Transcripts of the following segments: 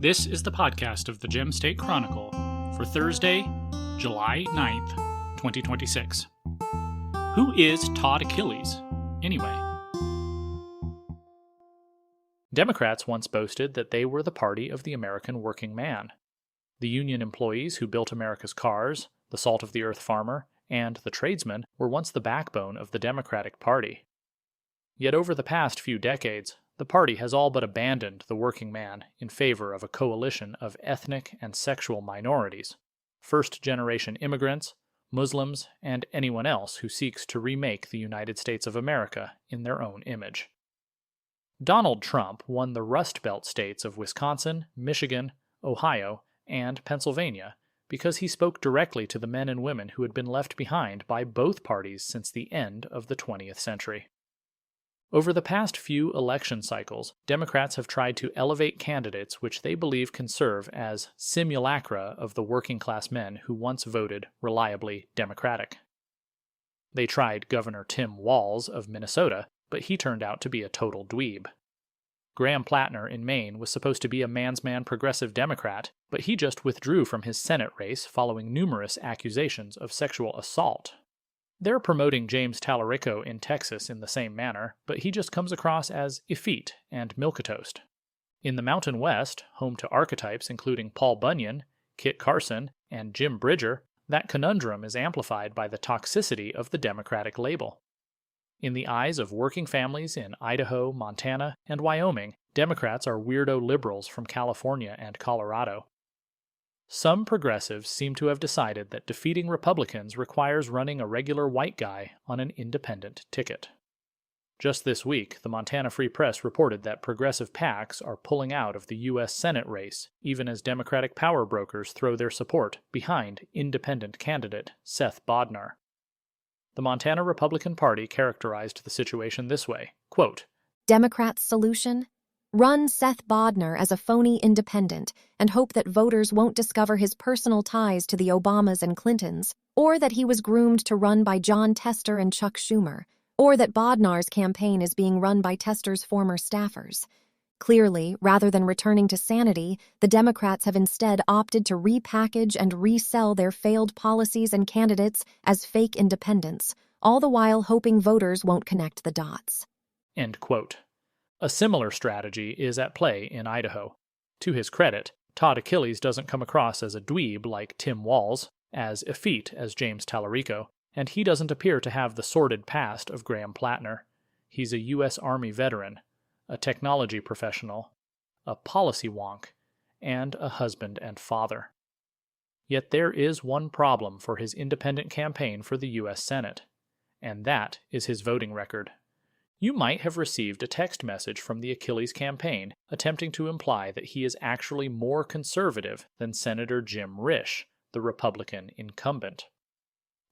This is the podcast of the Gem State Chronicle for Thursday, July 9th, 2026. Who is Todd Achilles, anyway? Democrats once boasted that they were the party of the American working man. The union employees who built America's cars, the salt-of-the-earth farmer, and the tradesman were once the backbone of the Democratic Party. Yet over the past few decades, the party has all but abandoned the working man in favor of a coalition of ethnic and sexual minorities, first-generation immigrants, Muslims, and anyone else who seeks to remake the United States of America in their own image. Donald Trump won the Rust Belt states of Wisconsin, Michigan, Ohio, and Pennsylvania because he spoke directly to the men and women who had been left behind by both parties since the end of the 20th century. Over the past few election cycles, Democrats have tried to elevate candidates which they believe can serve as simulacra of the working-class men who once voted reliably Democratic. They tried Governor Tim Walz of Minnesota, but he turned out to be a total dweeb. Graham Plattner in Maine was supposed to be a man's-man progressive Democrat, but he just withdrew from his Senate race following numerous accusations of sexual assault. They're promoting James Tallarico in Texas in the same manner, but he just comes across as effete and milquetoast. In the Mountain West, home to archetypes including Paul Bunyan, Kit Carson, and Jim Bridger, that conundrum is amplified by the toxicity of the Democratic label. In the eyes of working families in Idaho, Montana, and Wyoming, Democrats are weirdo liberals from California and Colorado. Some progressives seem to have decided that defeating Republicans requires running a regular white guy on an independent ticket. Just this week, the Montana Free Press reported that progressive PACs are pulling out of the U.S. Senate race, even as Democratic power brokers throw their support behind independent candidate Seth Bodnar. The Montana Republican Party characterized the situation this way, quote, Democrats' solution? Run Seth Bodnar as a phony independent and hope that voters won't discover his personal ties to the Obamas and Clintons, or that he was groomed to run by John Tester and Chuck Schumer, or that Bodnar's campaign is being run by Tester's former staffers. Clearly, rather than returning to sanity, the Democrats have instead opted to repackage and resell their failed policies and candidates as fake independents, all the while hoping voters won't connect the dots. End quote. A similar strategy is at play in Idaho. To his credit, Todd Achilles doesn't come across as a dweeb like Tim Walz, as effete as James Tallarico, and he doesn't appear to have the sordid past of Graham Plattner. He's a U.S. Army veteran, a technology professional, a policy wonk, and a husband and father. Yet there is one problem for his independent campaign for the U.S. Senate, and that is his voting record. You might have received a text message from the Achilles campaign attempting to imply that he is actually more conservative than Senator Jim Risch, the Republican incumbent.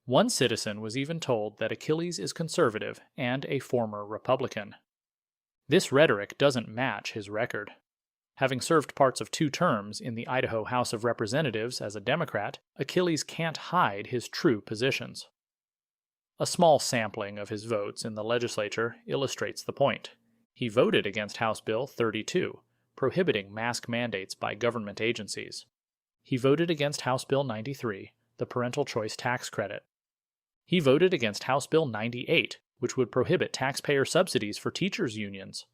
One citizen was even told that Achilles is conservative and a former Republican. This rhetoric doesn't match his record. Having served parts of 2 terms in the Idaho House of Representatives as a Democrat, Achilles can't hide his true positions. A small sampling of his votes in the legislature illustrates the point. He voted against House Bill 32, prohibiting mask mandates by government agencies. He voted against House Bill 93, the parental choice tax credit. He voted against House Bill 98, which would prohibit taxpayer subsidies for teachers' unions.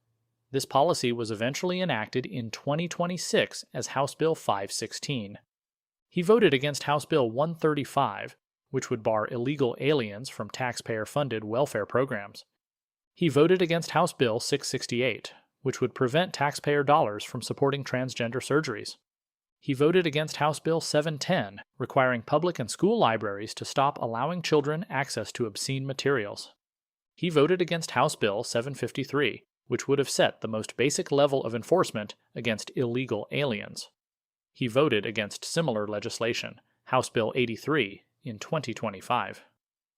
This policy was eventually enacted in 2026 as House Bill 516. He voted against House Bill 135, which would bar illegal aliens from taxpayer-funded welfare programs. He voted against House Bill 668, which would prevent taxpayer dollars from supporting transgender surgeries. He voted against House Bill 710, requiring public and school libraries to stop allowing children access to obscene materials. He voted against House Bill 753, which would have set the most basic level of enforcement against illegal aliens. He voted against similar legislation, House Bill 83, in 2025.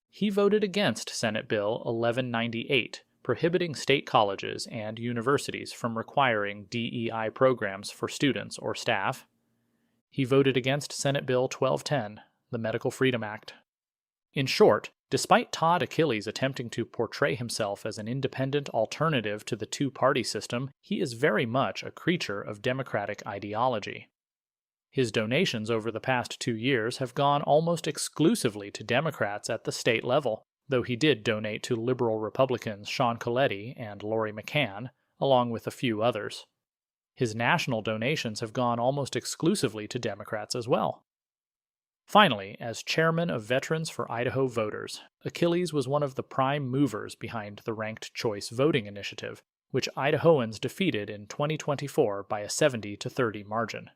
He voted against Senate Bill 1198, prohibiting state colleges and universities from requiring DEI programs for students or staff. He voted against Senate Bill 1210, the Medical Freedom Act. In short, despite Todd Achilles attempting to portray himself as an independent alternative to the two-party system, he is very much a creature of Democratic ideology. His donations over the past 2 years have gone almost exclusively to Democrats at the state level, though he did donate to liberal Republicans Sean Coletti and Lori McCann, along with a few others. His national donations have gone almost exclusively to Democrats as well. Finally, as chairman of Veterans for Idaho Voters, Achilles was one of the prime movers behind the ranked choice voting initiative, which Idahoans defeated in 2024 by a 70-30 margin.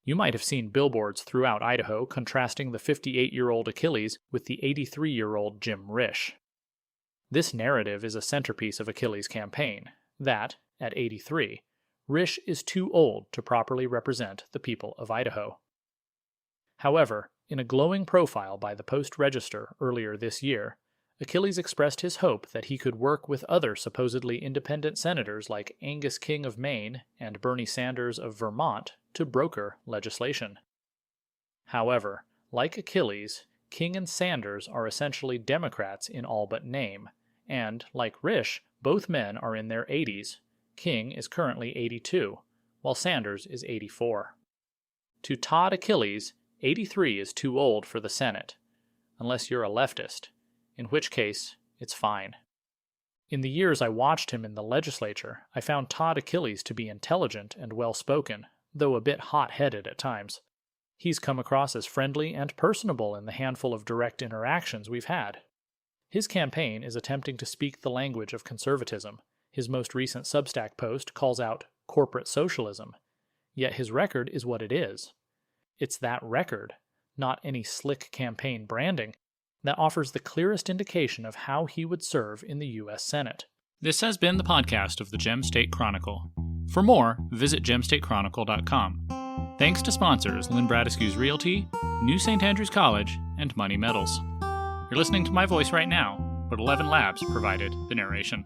You might have seen billboards throughout Idaho contrasting the 58-year-old Achilles with the 83-year-old Jim Risch. This narrative is a centerpiece of Achilles' campaign, that, at 83, Risch is too old to properly represent the people of Idaho. However, in a glowing profile by the Post-Register earlier this year, Achilles expressed his hope that he could work with other supposedly independent senators like Angus King of Maine and Bernie Sanders of Vermont to broker legislation. However, like Achilles, King and Sanders are essentially Democrats in all but name, and, like Risch, both men are in their 80s. King is currently 82, while Sanders is 84. To Todd Achilles, 83 is too old for the Senate, unless you're a leftist, in which case, it's fine. In the years I watched him in the legislature, I found Todd Achilles to be intelligent and well-spoken, though a bit hot-headed at times. He's come across as friendly and personable in the handful of direct interactions we've had. His campaign is attempting to speak the language of conservatism. His most recent Substack post calls out corporate socialism, yet his record is what it is. It's that record, not any slick campaign branding, that offers the clearest indication of how he would serve in the U.S. Senate. This has been the podcast of the Gem State Chronicle. For more, visit gemstatechronicle.com. Thanks to sponsors Lynn Bradescu's Realty, New St. Andrews College, and Money Metals. You're listening to my voice right now, but ElevenLabs provided the narration.